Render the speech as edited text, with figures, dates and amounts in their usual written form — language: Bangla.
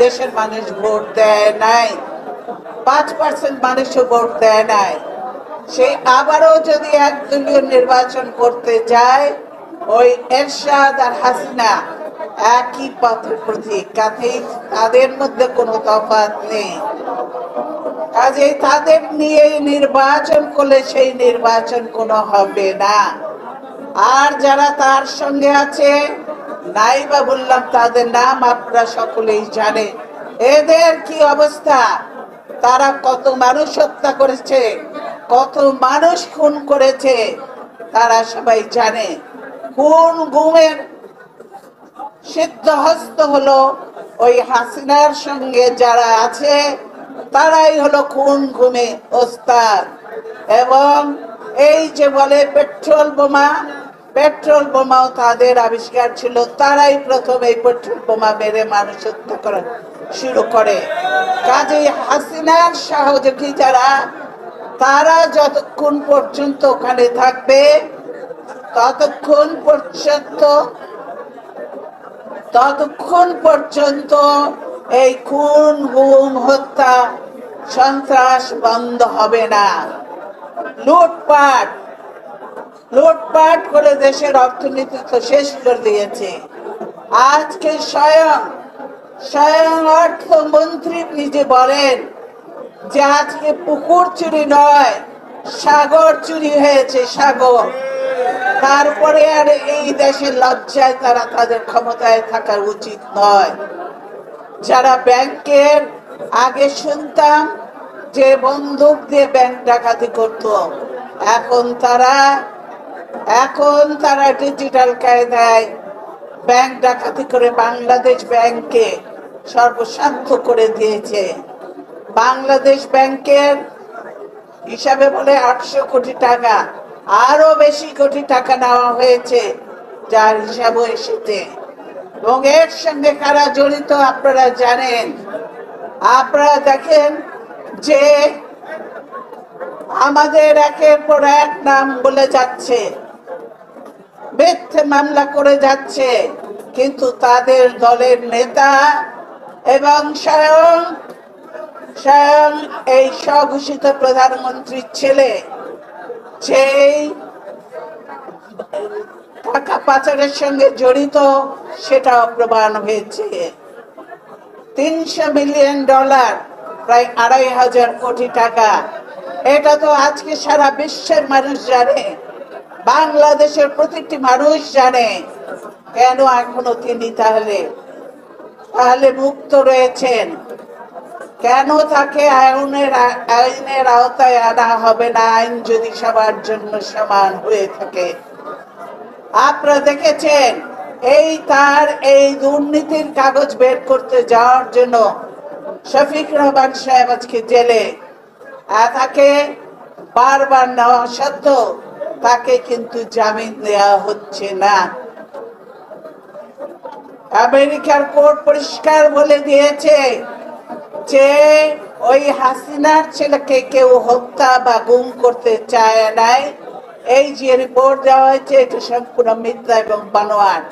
দেশের মানুষ ভোট দেয় নাই, 5% মানুষও ভোট দেয় নাই। সেই আবারও যদি একদলীয় নির্বাচন করতে যায়, ওই এরশাদ আর হাসিনা একই পথের প্রতীক, কাজেই তাদের মধ্যে কোনো তফাৎ নেই। কাজেই তাদের নিয়ে নির্বাচন করলে সেই নির্বাচন কোনো হবে না। আর যারা তার সঙ্গে আছে, নাইবা বললাম তাদের নাম আপনারা সকলেই জানে। এদের কি অবস্থা, তারা কত মানুষ হত্যা করেছে, কত মানুষ খুন করেছে, তারা সবাই জানে। খুন গুমের সিদ্ধহস্ত হলো ওই হাসিনার সঙ্গে যারা আছে, তারাই হলো খুন গুমে ওস্তাদ। এবং এই যে বলে পেট্রোল বোমাও তাদের আবিষ্কার ছিল, তারাই প্রথম এই পেট্রোল বোমা মেরে মানুষ হত্যা করা শুরু করে। কাজেই হাসিনার সহযোগী যারা, তারা যতক্ষণ পর্যন্ত ওখানে থাকবে, ততক্ষণ পর্যন্ত এই খুন গুম হত্যা সন্ত্রাস বন্ধ হবে না। লুটপাট করে দেশের অর্থনীতি তো শেষ করে দিয়েছে। আজকে স্বয়ং অর্থমন্ত্রী নিজে বলেন যে আজকে পুকুর চুরি নয়, সাগর চুরি হয়েছে, সাগর। তারপরে আর এই দেশের লজ্জায় তারা তাদের ক্ষমতায় থাকা উচিত নয়। যারা ব্যাংকের, আগে শুনতাম যে বন্দুক দিয়ে ব্যাংক ডাকাতি করত, এখন তারা ডিজিটাল কায়দায় ব্যাংক ডাকাতি করে বাংলাদেশ ব্যাংকে সর্বশান্ত করে দিয়েছে। বাংলাদেশ ব্যাংকের হিসাবে বলে 800 কোটি টাকা, আরো বেশি কোটি টাকা নেওয়া হয়েছে, যার হিসাবও এসেছে। এবং এর সঙ্গে কারা জড়িত আপনারা জানেন। আপনারা দেখেন যে আমাদের একের পর এক নাম বলে যাচ্ছে, মিথ্যে মামলা করে যাচ্ছে, কিন্তু তাদের দলের নেতা এবং স্বয়ং এই স্বঘোষিত প্রধানমন্ত্রীর ছেলে যেই টাকা পাচারের সঙ্গে জড়িত, সেটাও প্রমাণ হয়েছে। $300 মিলিয়ন, প্রায় 2500 কোটি টাকা। এটা তো আজকে সারা বিশ্বের মানুষ জানে, বাংলাদেশের প্রতিটি মানুষ জানে। কেন এখনো তিনি তাহলে মুক্ত রয়েছেন? কেন তাকে আইনের আওতায় আনা হবে না, আইন যদি সবার জন্য সমান হয়ে থাকে? আপনারা দেখেছেন এই দুর্নীতির কাগজ বের করতে যাওয়ার জন্য শফিক রহমান সাহেব আজকে জেলে। তাকে বারবার নেওয়া সত্ত্বেও তাকে কিন্তু জামিন দেওয়া হচ্ছে না। আমেরিকার কোর্ট পরিষ্কার বলে দিয়েছে যে ওই হাসিনার ছেলেকে কেউ হত্যা বা গুম করতে চায় নাই। এই যে রিপোর্ট দেওয়া হয়েছে, এটা সম্পূর্ণ মিথ্যা এবং বানোয়াট।